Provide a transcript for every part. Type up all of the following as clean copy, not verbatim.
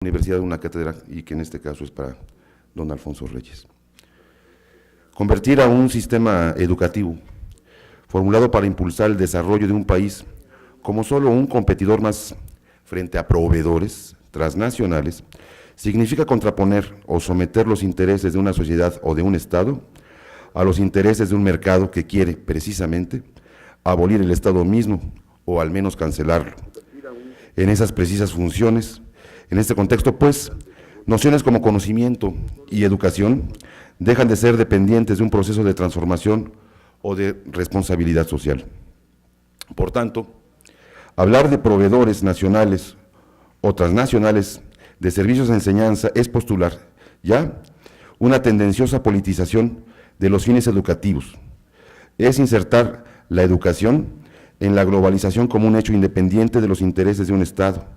universidad una cátedra y que en este caso es para don Alfonso Reyes. Convertir a un sistema educativo formulado para impulsar el desarrollo de un país como solo un competidor más frente a proveedores transnacionales significa contraponer o someter los intereses de una sociedad o de un Estado a los intereses de un mercado que quiere, precisamente, abolir el Estado mismo o al menos cancelarlo. En esas precisas funciones, en este contexto, pues, nociones como conocimiento y educación dejan de ser dependientes de un proceso de transformación o de responsabilidad social. Por tanto, hablar de proveedores nacionales o transnacionales de servicios de enseñanza es postular ya una tendenciosa politización de los fines educativos, es insertar la educación en la globalización como un hecho independiente de los intereses de un Estado,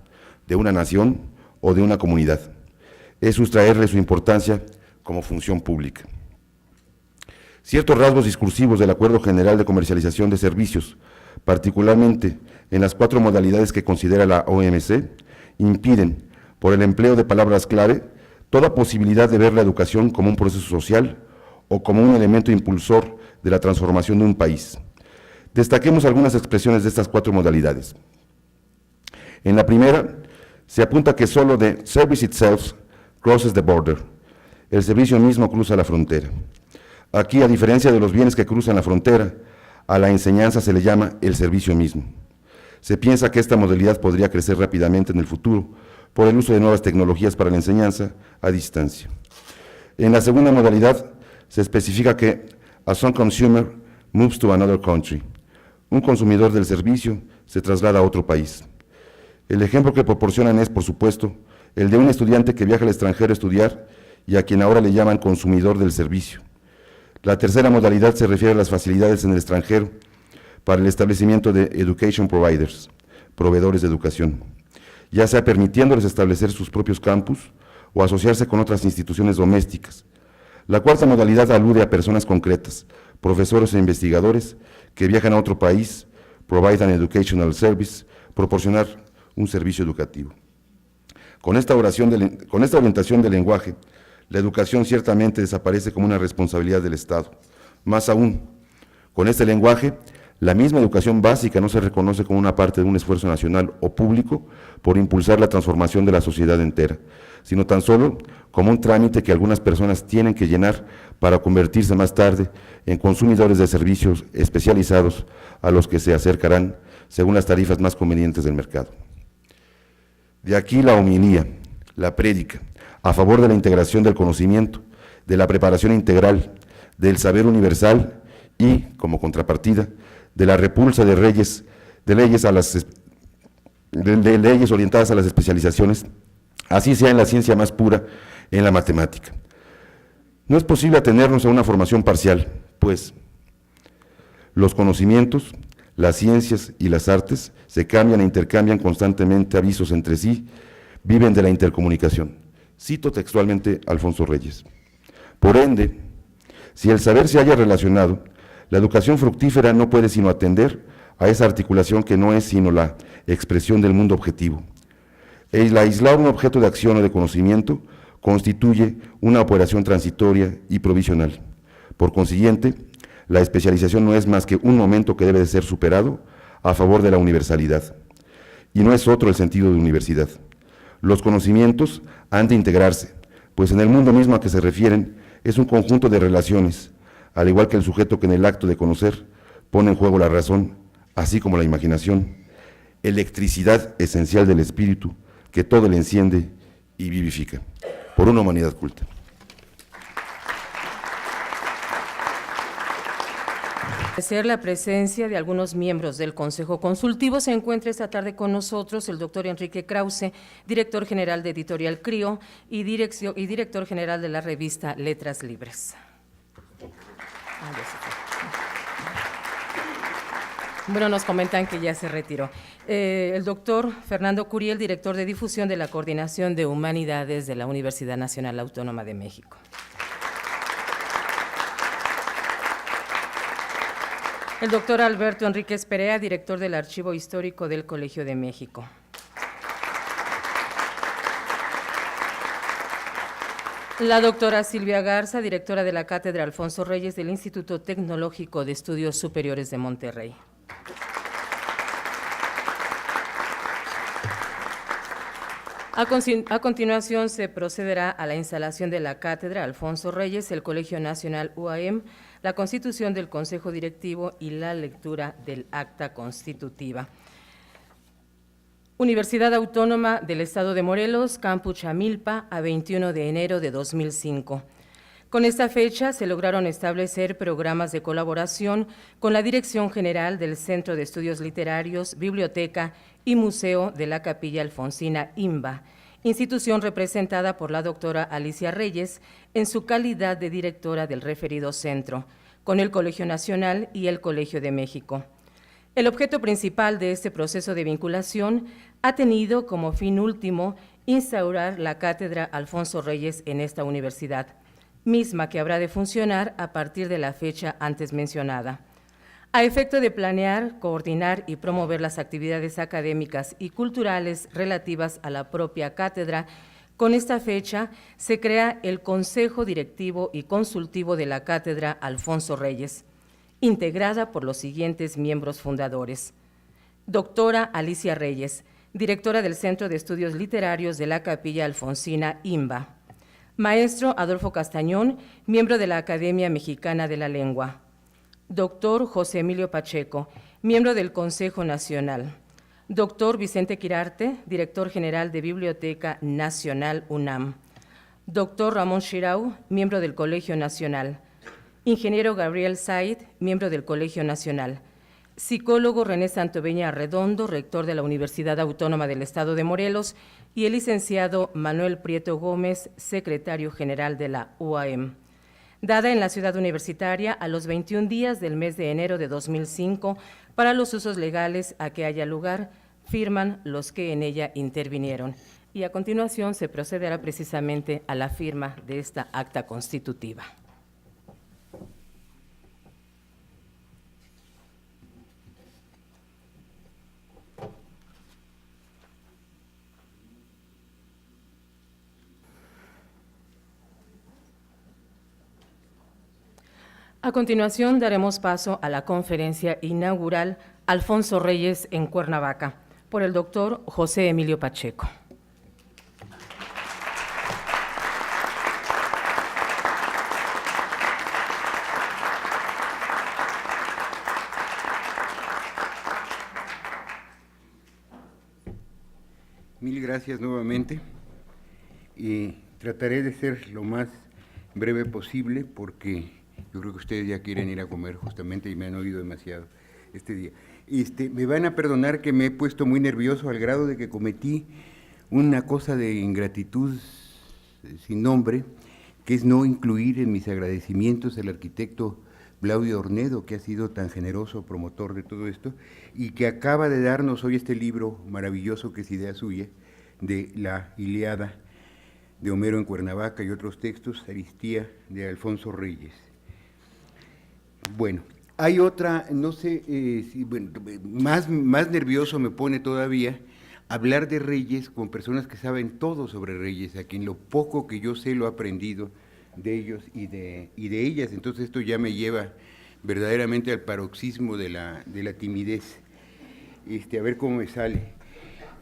de una nación o de una comunidad, es sustraerle su importancia como función pública. Ciertos rasgos discursivos del Acuerdo General de Comercialización de Servicios, particularmente en las 4 modalidades que considera la OMC, impiden, por el empleo de palabras clave, toda posibilidad de ver la educación como un proceso social o como un elemento impulsor de la transformación de un país. Destaquemos algunas expresiones de estas 4 modalidades. En la primera, se apunta que solo the service itself crosses the border, el servicio mismo cruza la frontera. Aquí, a diferencia de los bienes que cruzan la frontera, a la enseñanza se le llama el servicio mismo. Se piensa que esta modalidad podría crecer rápidamente en el futuro por el uso de nuevas tecnologías para la enseñanza a distancia. En la segunda modalidad se especifica que a some consumer moves to another country. Un consumidor del servicio se traslada a otro país. El ejemplo que proporcionan es, por supuesto, el de un estudiante que viaja al extranjero a estudiar y a quien ahora le llaman consumidor del servicio. La tercera modalidad se refiere a las facilidades en el extranjero para el establecimiento de education providers, proveedores de educación, ya sea permitiéndoles establecer sus propios campus o asociarse con otras instituciones domésticas. La cuarta modalidad alude a personas concretas, profesores e investigadores que viajan a otro país, provide an educational service, proporcionar un servicio educativo. Con esta orientación del lenguaje, la educación ciertamente desaparece como una responsabilidad del Estado. Más aún, con este lenguaje, la misma educación básica no se reconoce como una parte de un esfuerzo nacional o público por impulsar la transformación de la sociedad entera, sino tan solo como un trámite que algunas personas tienen que llenar para convertirse más tarde en consumidores de servicios especializados a los que se acercarán según las tarifas más convenientes del mercado. De aquí la homilía, la prédica, a favor de la integración del conocimiento, de la preparación integral, del saber universal y, como contrapartida, de la repulsa de leyes orientadas a las especializaciones, así sea en la ciencia más pura, en la matemática. No es posible atenernos a una formación parcial, pues los conocimientos, las ciencias y las artes se cambian e intercambian constantemente avisos entre sí, viven de la intercomunicación. Cito textualmente a Alfonso Reyes. Por ende, si el saber se haya relacionado, la educación fructífera no puede sino atender a esa articulación que no es sino la expresión del mundo objetivo. El aislar un objeto de acción o de conocimiento constituye una operación transitoria y provisional. Por consiguiente, la especialización no es más que un momento que debe de ser superado a favor de la universalidad. Y no es otro el sentido de universidad. Los conocimientos han de integrarse, pues en el mundo mismo a que se refieren es un conjunto de relaciones, al igual que el sujeto que en el acto de conocer pone en juego la razón, así como la imaginación, electricidad esencial del espíritu que todo le enciende y vivifica, por una humanidad culta. Agradecer la presencia de algunos miembros del Consejo Consultivo. Se encuentra esta tarde con nosotros el doctor Enrique Krause, director general de Editorial CRIO y director general de la revista Letras Libres. Bueno, nos comentan que ya se retiró. El doctor Fernando Curiel, director de difusión de la Coordinación de Humanidades de la Universidad Nacional Autónoma de México. El doctor Alberto Enríquez Perea, director del Archivo Histórico del Colegio de México. La doctora Silvia Garza, directora de la Cátedra Alfonso Reyes del Instituto Tecnológico de Estudios Superiores de Monterrey. A continuación se procederá a la instalación de la Cátedra Alfonso Reyes, el Colegio Nacional UAM, la constitución del Consejo Directivo y la lectura del acta constitutiva. Universidad Autónoma del Estado de Morelos, Campus Chamilpa, a 21 de enero de 2005. Con esta fecha se lograron establecer programas de colaboración con la Dirección General del Centro de Estudios Literarios, Biblioteca y Museo de la Capilla Alfonsina IMBA, institución representada por la doctora Alicia Reyes en su calidad de directora del referido centro, con el Colegio Nacional y el Colegio de México. El objeto principal de este proceso de vinculación ha tenido como fin último instaurar la Cátedra Alfonso Reyes en esta universidad, misma que habrá de funcionar a partir de la fecha antes mencionada, a efecto de planear, coordinar y promover las actividades académicas y culturales relativas a la propia cátedra. Con esta fecha se crea el Consejo Directivo y Consultivo de la Cátedra Alfonso Reyes, integrada por los siguientes miembros fundadores: doctora Alicia Reyes, directora del Centro de Estudios Literarios de la Capilla Alfonsina IMBA; maestro Adolfo Castañón, miembro de la Academia Mexicana de la Lengua; doctor José Emilio Pacheco, miembro del Consejo Nacional; doctor Vicente Quirarte, director general de Biblioteca Nacional UNAM; doctor Ramón Xirau, miembro del Colegio Nacional; ingeniero Gabriel Said, miembro del Colegio Nacional; psicólogo René Santoveña Arredondo, rector de la Universidad Autónoma del Estado de Morelos, y el licenciado Manuel Prieto Gómez, secretario general de la UAM. Dada en la ciudad universitaria a los 21 días del mes de enero de 2005, para los usos legales a que haya lugar, firman los que en ella intervinieron. Y a continuación se procederá precisamente a la firma de esta acta constitutiva. A continuación daremos paso a la conferencia inaugural Alfonso Reyes en Cuernavaca, por el doctor José Emilio Pacheco. Mil gracias nuevamente. Trataré de ser lo más breve posible porque yo creo que ustedes ya quieren ir a comer justamente y me han oído demasiado este día. Me van a perdonar que me he puesto muy nervioso al grado de que cometí una cosa de ingratitud sin nombre, que es no incluir en mis agradecimientos al arquitecto Claudio Ornedo, que ha sido tan generoso promotor de todo esto, y que acaba de darnos hoy este libro maravilloso que es idea suya, de la Ilíada de Homero en Cuernavaca y otros textos, Aristía de Alfonso Reyes. Bueno, hay otra, no sé, más nervioso me pone todavía hablar de Reyes con personas que saben todo sobre Reyes, a quien lo poco que yo sé lo he aprendido de ellos y de ellas. Entonces esto ya me lleva verdaderamente al paroxismo de la timidez. A ver cómo me sale.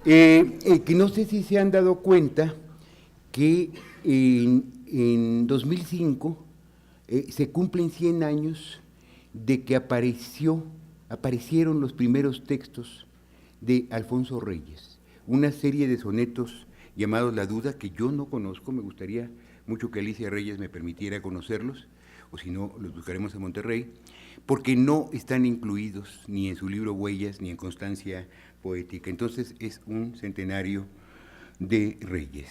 Que no sé si se han dado cuenta que en 2005 se cumplen 100 años de que aparecieron los primeros textos de Alfonso Reyes, una serie de sonetos llamados La Duda, que yo no conozco, me gustaría mucho que Alicia Reyes me permitiera conocerlos, o si no, los buscaremos en Monterrey, porque no están incluidos ni en su libro Huellas, ni en Constancia Poética. Entonces es un centenario de Reyes.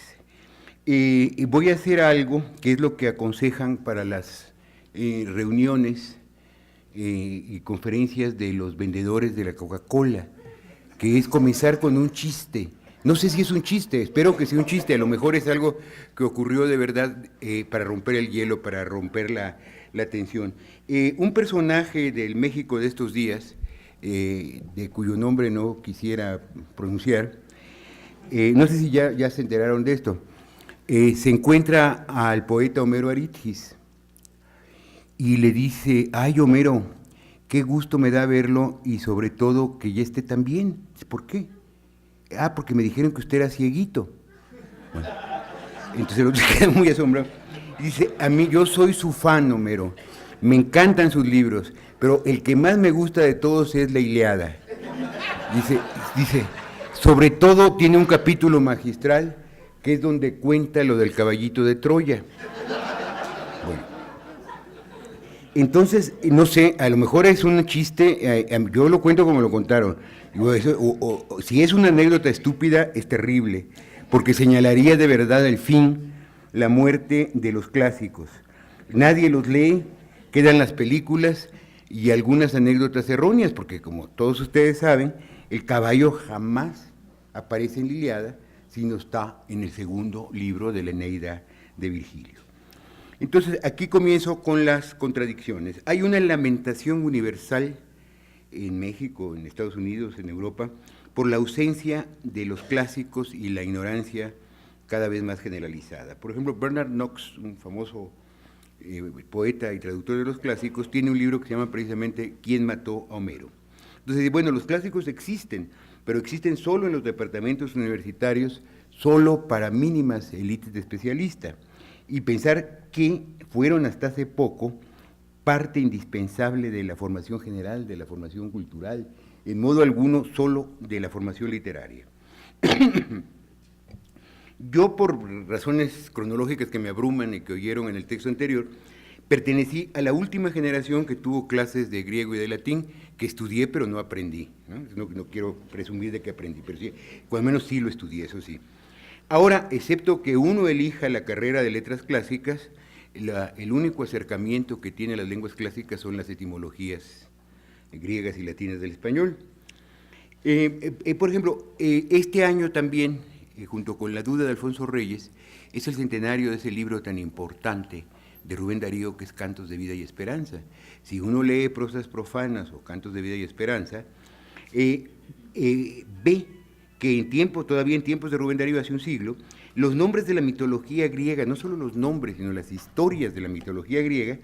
Y voy a hacer algo que es lo que aconsejan para las reuniones y conferencias de los vendedores de la Coca-Cola, que es comenzar con un chiste. No sé si es un chiste, espero que sea un chiste, a lo mejor es algo que ocurrió de verdad para romper el hielo, para romper la tensión. Un personaje del México de estos días, de cuyo nombre no quisiera pronunciar, no sé si ya se enteraron de esto, se encuentra al poeta Homero Aridgis y le dice: ay, Homero, qué gusto me da verlo y sobre todo que ya esté tan bien. ¿Por qué? Ah, porque me dijeron que usted era cieguito. Bueno, entonces el otro se queda muy asombrado. Dice: a mí, yo soy su fan, Homero, me encantan sus libros, pero el que más me gusta de todos es la Ilíada. Dice, sobre todo tiene un capítulo magistral que es donde cuenta lo del caballito de Troya. Bueno, entonces, no sé, a lo mejor es un chiste, yo lo cuento como lo contaron. Si es una anécdota estúpida, es terrible, porque señalaría de verdad el fin, la muerte de los clásicos. Nadie los lee, quedan las películas y algunas anécdotas erróneas, porque como todos ustedes saben, el caballo jamás aparece en la Ilíada, sino está en el segundo libro de la Eneida de Virgilio. Entonces, aquí comienzo con las contradicciones. Hay una lamentación universal en México, en Estados Unidos, en Europa, por la ausencia de los clásicos y la ignorancia cada vez más generalizada. Por ejemplo, Bernard Knox, un famoso poeta y traductor de los clásicos, tiene un libro que se llama precisamente ¿Quién mató a Homero? Entonces, bueno, los clásicos existen, pero existen solo en los departamentos universitarios, solo para mínimas élites de especialistas. Y pensar que fueron hasta hace poco parte indispensable de la formación general, de la formación cultural, en modo alguno solo de la formación literaria. Yo, por razones cronológicas que me abruman y que oyeron en el texto anterior, pertenecí a la última generación que tuvo clases de griego y de latín, que estudié pero no aprendí. No quiero presumir de que aprendí, pero sí, al menos sí lo estudié, eso sí. Ahora, excepto que uno elija la carrera de letras clásicas, el único acercamiento que tiene a las lenguas clásicas son las etimologías griegas y latinas del español. Por ejemplo, este año también, junto con La duda de Alfonso Reyes, es el centenario de ese libro tan importante de Rubén Darío, que es Cantos de Vida y Esperanza. Si uno lee Prosas Profanas o Cantos de Vida y Esperanza, ve que todavía en tiempos de Rubén Darío, hace un siglo, los nombres de la mitología griega, no solo los nombres, sino las historias de la mitología griega,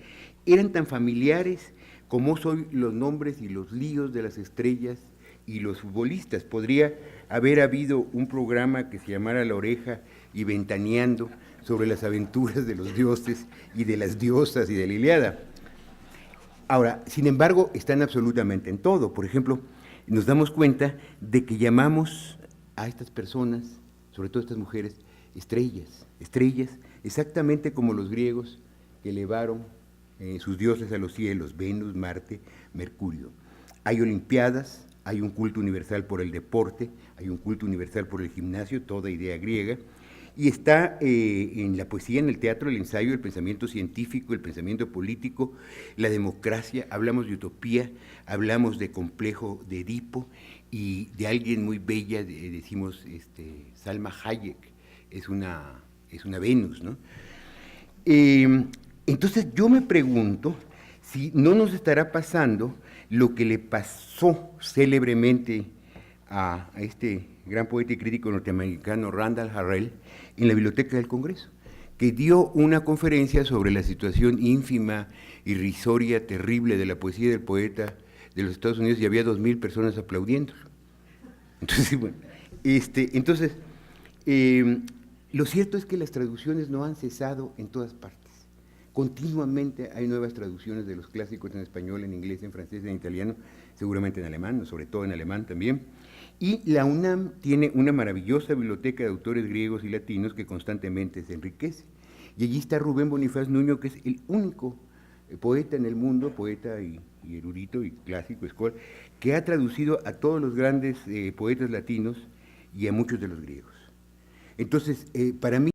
eran tan familiares como son los nombres y los líos de las estrellas y los futbolistas. Podría haber habido un programa que se llamara La Oreja y Ventaneando, sobre las aventuras de los dioses y de las diosas y de la Ilíada. Ahora, sin embargo, están absolutamente en todo. Por ejemplo, nos damos cuenta de que llamamos a estas personas, sobre todo estas mujeres, estrellas, exactamente como los griegos que elevaron sus dioses a los cielos, Venus, Marte, Mercurio. Hay olimpiadas, hay un culto universal por el deporte, hay un culto universal por el gimnasio, toda idea griega, y está en la poesía, en el teatro, el ensayo, el pensamiento científico, el pensamiento político, la democracia. Hablamos de utopía, hablamos de complejo de Edipo y de alguien muy bella, decimos Salma Hayek, es una Venus, ¿no? Entonces yo me pregunto si no nos estará pasando lo que le pasó célebremente a este gran poeta y crítico norteamericano Randall Harrell en la Biblioteca del Congreso, que dio una conferencia sobre la situación ínfima, irrisoria, terrible de la poesía del poeta de los Estados Unidos, y había 2,000 personas aplaudiéndolo. Entonces, bueno, lo cierto es que las traducciones no han cesado en todas partes. Continuamente hay nuevas traducciones de los clásicos en español, en inglés, en francés, en italiano, seguramente en alemán, sobre todo en alemán también. Y la UNAM tiene una maravillosa biblioteca de autores griegos y latinos que constantemente se enriquece. Y allí está Rubén Bonifaz Nuño, que es el único poeta en el mundo, poeta y erudito y clásico, escolar, que ha traducido a todos los grandes poetas latinos y a muchos de los griegos. Entonces, para mí,